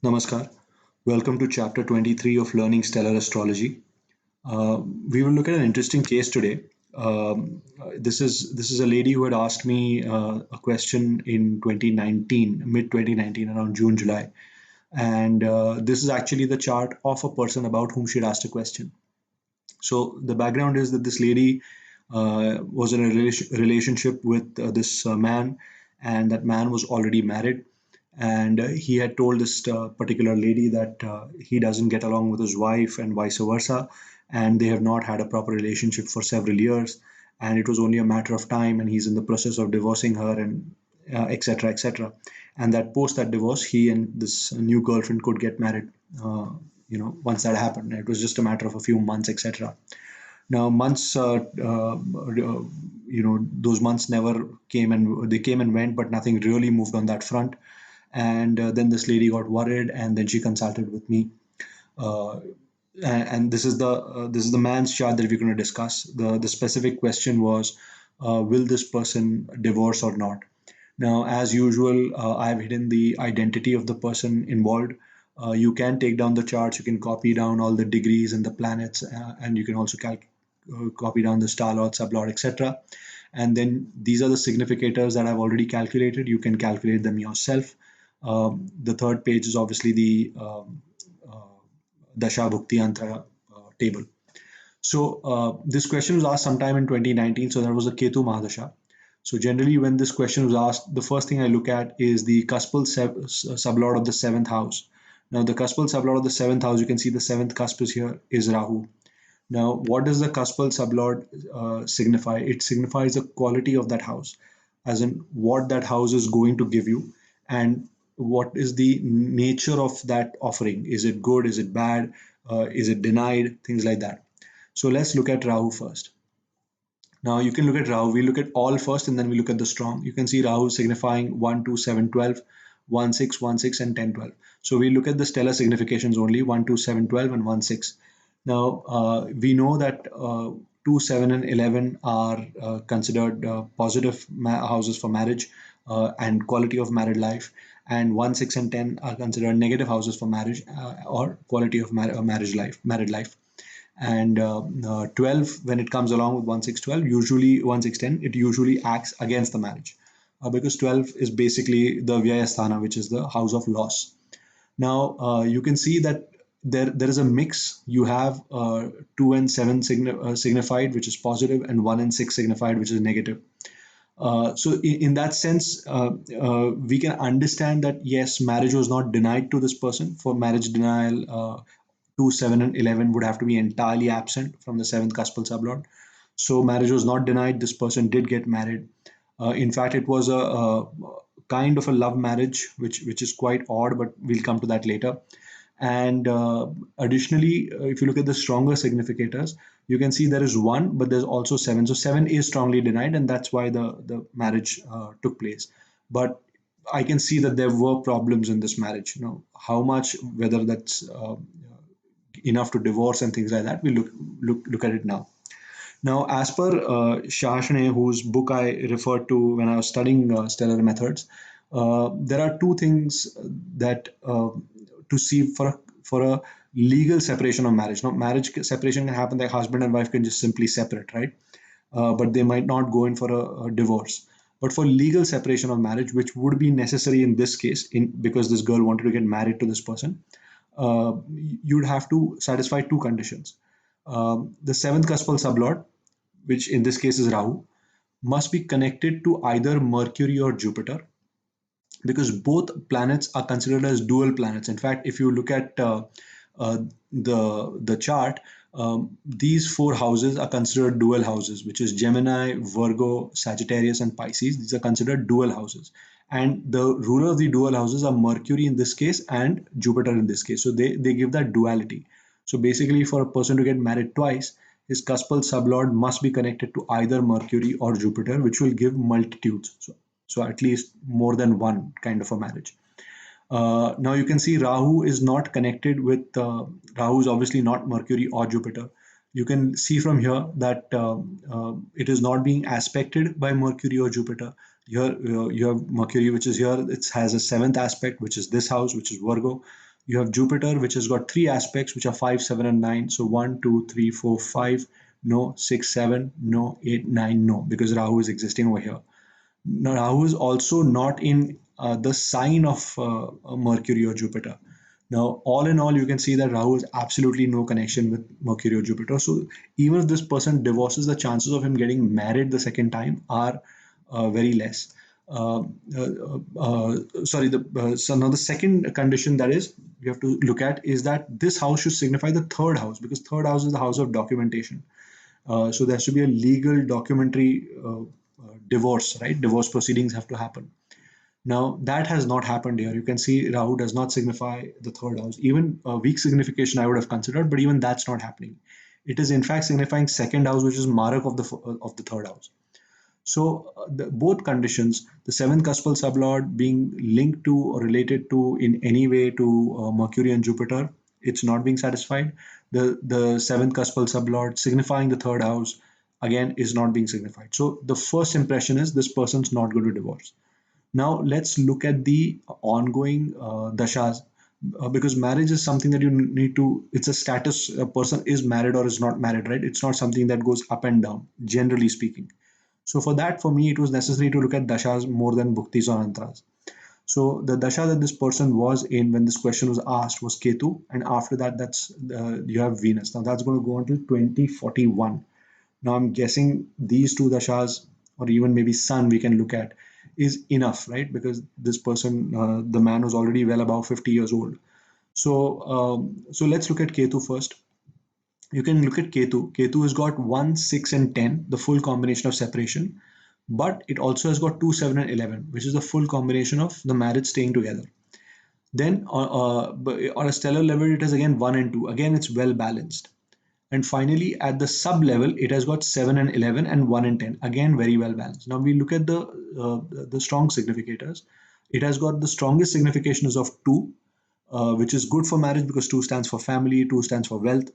Namaskar. Welcome to chapter 23 of Learning Stellar Astrology. We will look at an interesting case today. This is a lady who had asked me a question in 2019, mid 2019, around June, July. And this is actually the chart of a person about whom she had asked a question. So the background is that this lady was in a relationship with this man, and that man was already married. And he had told this particular lady that he doesn't get along with his wife, and vice versa. And they have not had a proper relationship for several years. And it was only a matter of time, and he's in the process of divorcing her, and etc. etc. And that post that divorce, he and this new girlfriend could get married. Once that happened, it was just a matter of a few months, etc. Now, months, those months never came, and they came and went, but nothing really moved on that front. And then this lady got worried, and then she consulted with me. Uh, and this is the man's chart that we're going to discuss. The specific question was, will this person divorce or not? Now, as usual, I've hidden the identity of the person involved. You can take down the charts, you can copy down all the degrees and the planets, and you can also copy down the star lord, sublord, etc. And then these are the significators that I've already calculated. You can calculate them yourself. The third page is obviously the Dasha Bhukti Antra table. So this question was asked sometime in 2019. So there was a Ketu Mahadasha. So generally, when this question was asked, the first thing I look at is the cuspal sublord of the seventh house. Now, the cuspal sublord of the seventh house, you can see the seventh cusp is here, is Rahu. Now, what does the cuspal sublord signify? It signifies the quality of that house, as in what that house is going to give you, and what is the nature of that offering. Is it good? Is it bad? Is it denied? Things like that. So let's look at Rahu first. Now you can look at Rahu. We look at all first, and then we look at the strong. You can see Rahu signifying 1, 2, 7, 12, 1, 6, 1, 6, and 10, 12. So we look at the stellar significations only 1, 2, 7, 12, and 1, 6. Now we know that 2, 7, and 11 are considered positive houses for marriage and quality of married life, and 1, 6, and 10 are considered negative houses for marriage or quality of married life. And 12, when it comes along with 1, 6, 12, usually 1, 6, 10, it usually acts against the marriage, because 12 is basically the Vyayasthana, which is the house of loss. Now you can see that there is a mix. You have 2 and 7 signified, which is positive, and 1 and 6 signified, which is negative. So in that sense, we can understand that yes, marriage was not denied to this person. For marriage denial, 2, 7, and 11 would have to be entirely absent from the seventh cuspal sublord. So marriage was not denied. This person did get married. In fact, it was a kind of a love marriage, which is quite odd, but we'll come to that later. And additionally, if you look at the stronger significators, you can see there is 1, but there's also 7. So 7 is strongly denied, and that's why the marriage took place. But I can see that there were problems in this marriage. How much, whether that's enough to divorce and things like that, we look at it now. Now, as per Shashne, whose book I referred to when I was studying stellar methods, there are two things that to see for a legal separation of marriage. Now, marriage separation can happen, like husband and wife can just simply separate, right? But they might not go in for a divorce. But for legal separation of marriage, which would be necessary in this case, because this girl wanted to get married to this person, you'd have to satisfy two conditions. The seventh cuspal sublord, which in this case is Rahu, must be connected to either Mercury or Jupiter, because both planets are considered as dual planets. In fact, if you look at uh, the chart, these four houses are considered dual houses, which is Gemini, Virgo, Sagittarius, and Pisces. These are considered dual houses, and the ruler of the dual houses are Mercury in this case and Jupiter in this case. So they give that duality. So basically, for a person to get married twice, his cuspal sublord must be connected to either Mercury or Jupiter, which will give multitudes. So at least more than one kind of a marriage. Now you can see Rahu is not connected with, Rahu is obviously not Mercury or Jupiter. You can see from here that it is not being aspected by Mercury or Jupiter. Here you have Mercury, which is here. It has a seventh aspect, which is this house, which is Virgo. You have Jupiter, which has got three aspects, which are 5, 7, and 9. So 1, 2, 3, 4, 5, no, 6, 7, no, 8, 9, no, because Rahu is existing over here. Now, Rahu is also not in the sign of Mercury or Jupiter. Now, all in all, you can see that Rahu has absolutely no connection with Mercury or Jupiter. So, even if this person divorces, the chances of him getting married the second time are very less. Sorry, so now the second condition that is you have to look at is that this house should signify the third house, because third house is the house of documentation. So there should be a legal documentary divorce, right? Divorce proceedings have to happen. Now that has not happened here. You can see Rahu does not signify the third house. Even a weak signification I would have considered, but even that's not happening. It is in fact signifying second house, which is Marak of the third house. So both conditions, the seventh cuspal sublord being linked to or related to in any way to Mercury and Jupiter, it's not being satisfied. The seventh cuspal sublord signifying the third house again is not being signified. So the first impression is this person's not going to divorce. Now let's look at the ongoing dashas, because marriage is something that you need to. It's a status. A person is married or is not married, right? It's not something that goes up and down, generally speaking. So for that, for me, it was necessary to look at dashas more than bhuktis or antras. So the dasha that this person was in when this question was asked was Ketu, and after that, that's you have Venus. Now that's going to go until 2041. Now I'm guessing these two dashas, or even maybe Sun, we can look at, is enough, right? Because this person, the man, was already well above 50 years old. So let's look at Ketu first. You can look at Ketu. Ketu has got 1, 6, and 10, the full combination of separation, but it also has got 2, 7, and 11, which is the full combination of the marriage staying together. Then on a stellar level, it has again 1 and 2. Again, it's well balanced. And finally, at the sub level, it has got 7 and 11 and 1 and 10. Again, very well balanced. Now we look at the strong significators. It has got the strongest significations of 2, which is good for marriage because 2 stands for family, 2 stands for wealth.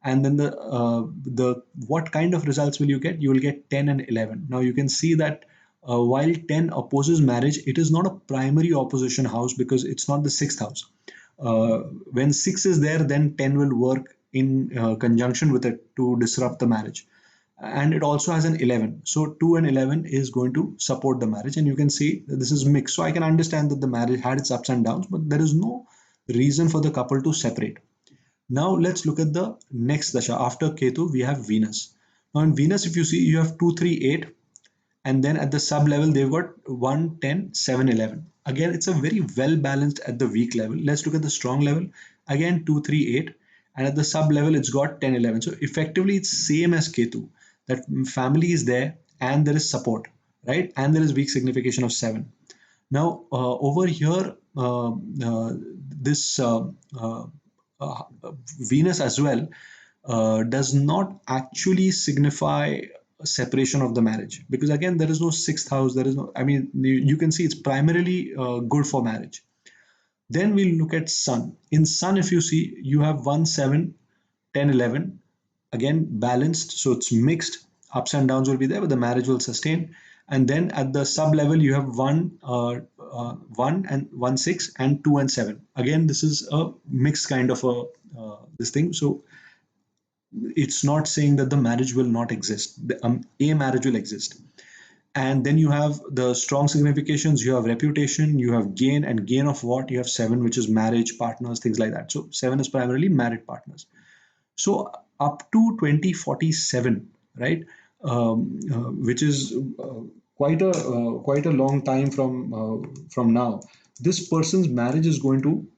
And then the what kind of results will you get? You will get 10 and 11. Now you can see that while 10 opposes marriage, it is not a primary opposition house because it's not the sixth house. When 6 is there, then 10 will work in conjunction with it to disrupt the marriage. And it also has an 11. So 2 and 11 is going to support the marriage. And you can see that this is mixed. So I can understand that the marriage had its ups and downs, but there is no reason for the couple to separate. Now let's look at the next dasha. After Ketu, we have Venus. Now in Venus, if you see, you have 2, 3, 8, and then at the sub level, they've got 1, 10, 7, 11. Again, it's a very well balanced at the weak level. Let's look at the strong level. Again, 2, 3, 8, and at the sub level, it's got 10, 11. So effectively, it's same as Ketu. That family is there and there is support, right? And there is weak signification of 7. Now over here, this uh, Venus as well does not actually signify separation of the marriage, because again there is no sixth house. There is no. I mean, you can see it's primarily good for marriage. Then we'll look at Sun. In Sun, if you see, you have 1, 7, 10, 11. Again, balanced, so it's mixed. Ups and downs will be there, but the marriage will sustain. And then at the sub level, you have 1 and 1, 6, and 2 and 7. Again, this is a mixed kind of a this thing. So it's not saying that the marriage will not exist. A marriage will exist. And then you have the strong significations. You have reputation, you have gain, and gain of what? You have 7, which is marriage, partners, things like that. So 7 is primarily married partners. So up to 2047, right? Which is quite a long time from now. This person's marriage is going to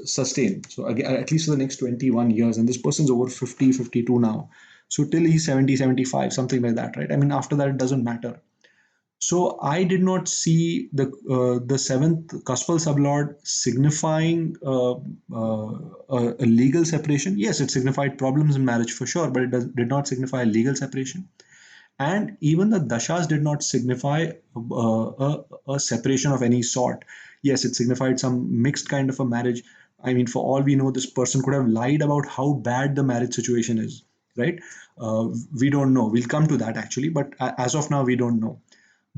sustain. So again, at least for the next 21 years, and this person's over 50, 52 now. So till he's 70, 75, something like that, right? I mean, after that, it doesn't matter. So I did not see the seventh cuspal sublord signifying a legal separation. Yes, it signified problems in marriage for sure, but did not signify legal separation. And even the dashas did not signify a separation of any sort. Yes, it signified some mixed kind of a marriage. I mean, for all we know, this person could have lied about how bad the marriage situation is, right? We don't know. We'll come to that actually, but as of now, we don't know.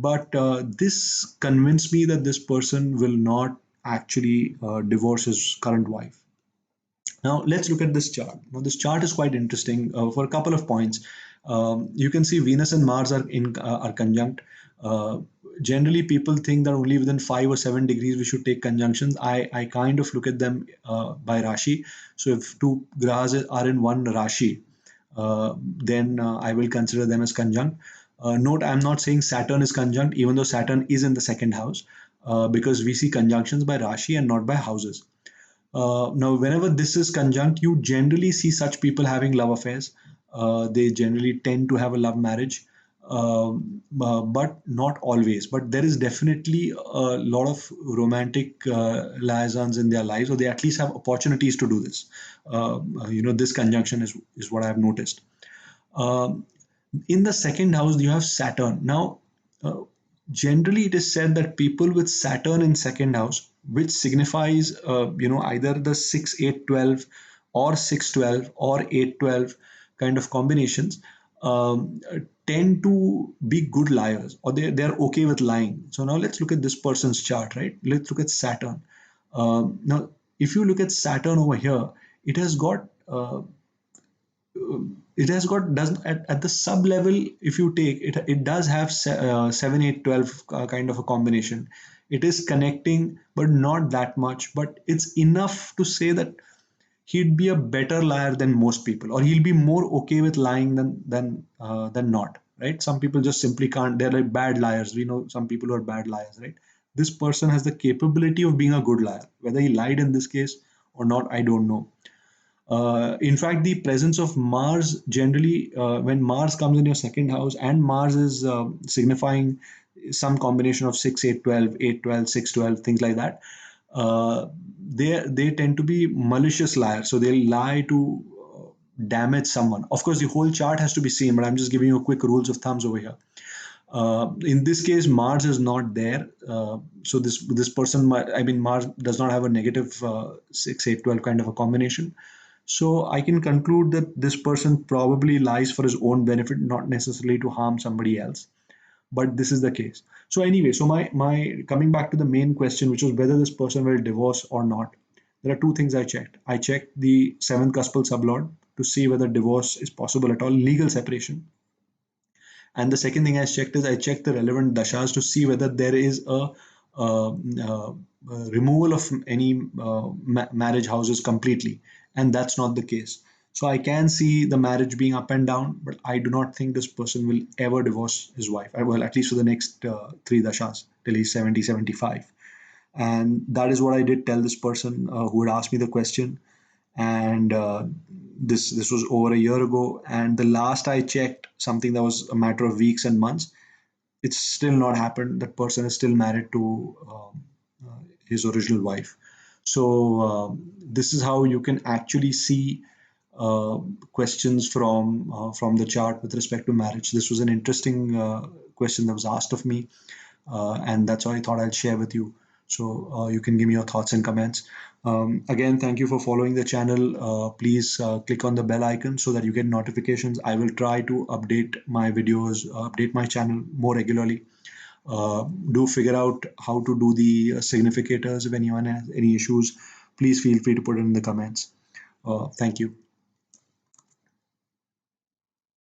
But this convinced me that this person will not actually divorce his current wife. Now let's look at this chart. Now this chart is quite interesting for a couple of points. You can see Venus and Mars are conjunct. Uh, Generally, people think that only within 5 or 7 degrees we should take conjunctions. I kind of look at them by Rashi. So if two grahas are in one Rashi, then I will consider them as conjunct. Note, I'm not saying Saturn is conjunct, even though Saturn is in the second house, because we see conjunctions by Rashi and not by houses. Now, whenever this is conjunct, you generally see such people having love affairs. They generally tend to have a love marriage, but not always. But there is definitely a lot of romantic liaisons in their lives, or they at least have opportunities to do this. This conjunction is what I have noticed. Um, in the second house, you have Saturn. Now, uh, generally, it is said that people with Saturn in second house, which signifies, either the 6, 8, 12, or 6, 12, or 8, 12 kind of combinations, um, tend to be good liars, or they're okay with lying. So now let's look at this person's chart, right? Let's look at Saturn. Now, if you look at Saturn over here, it has got does at the sub level, if you take it, it does have 7, 8, 12 kind of a combination. It is connecting but not that much, but it's enough to say that he'd be a better liar than most people, or he'll be more okay with lying than not, right? Some people just simply can't. They're like bad liars. We know some people who are bad liars, right? This person has the capability of being a good liar. Whether he lied in this case or not, I don't know. In fact, the presence of Mars generally, when Mars comes in your second house, and Mars is signifying some combination of 6, 8, 12, 8, 12, 6, 12, things like that, they tend to be malicious liars. So they'll lie to damage someone. Of course, the whole chart has to be seen, but I'm just giving you a quick rules of thumbs over here. In this case, Mars is not there. So this person might, I mean, Mars does not have a negative 6, 8, 12 kind of a combination. So I can conclude that this person probably lies for his own benefit, not necessarily to harm somebody else. But this is the case. So anyway, so my coming back to the main question, which was whether this person will divorce or not. There are two things I checked. I checked the seventh cuspal sublord to see whether divorce is possible at all, legal separation. And the second thing I checked is I checked the relevant dashas to see whether there is removal of any marriage houses completely, and that's not the case. So I can see the marriage being up and down, but I do not think this person will ever divorce his wife. Well, at least for the next three dashas till he's 70, 75. And that is what I did tell this person who had asked me the question. And this was over a year ago. And the last I checked, something that was a matter of weeks and months, it's still not happened. That person is still married to his original wife. So this is how you can actually see questions from the chart with respect to marriage. This was an interesting question that was asked of me, and that's why I thought I'd share with you. So you can give me your thoughts and comments. Again, thank you for following the channel. Please click on the bell icon so that you get notifications. I will try to update my videos, update my channel more regularly. Do figure out how to do the significators. If anyone has any issues, please feel free to put it in the comments. Thank you.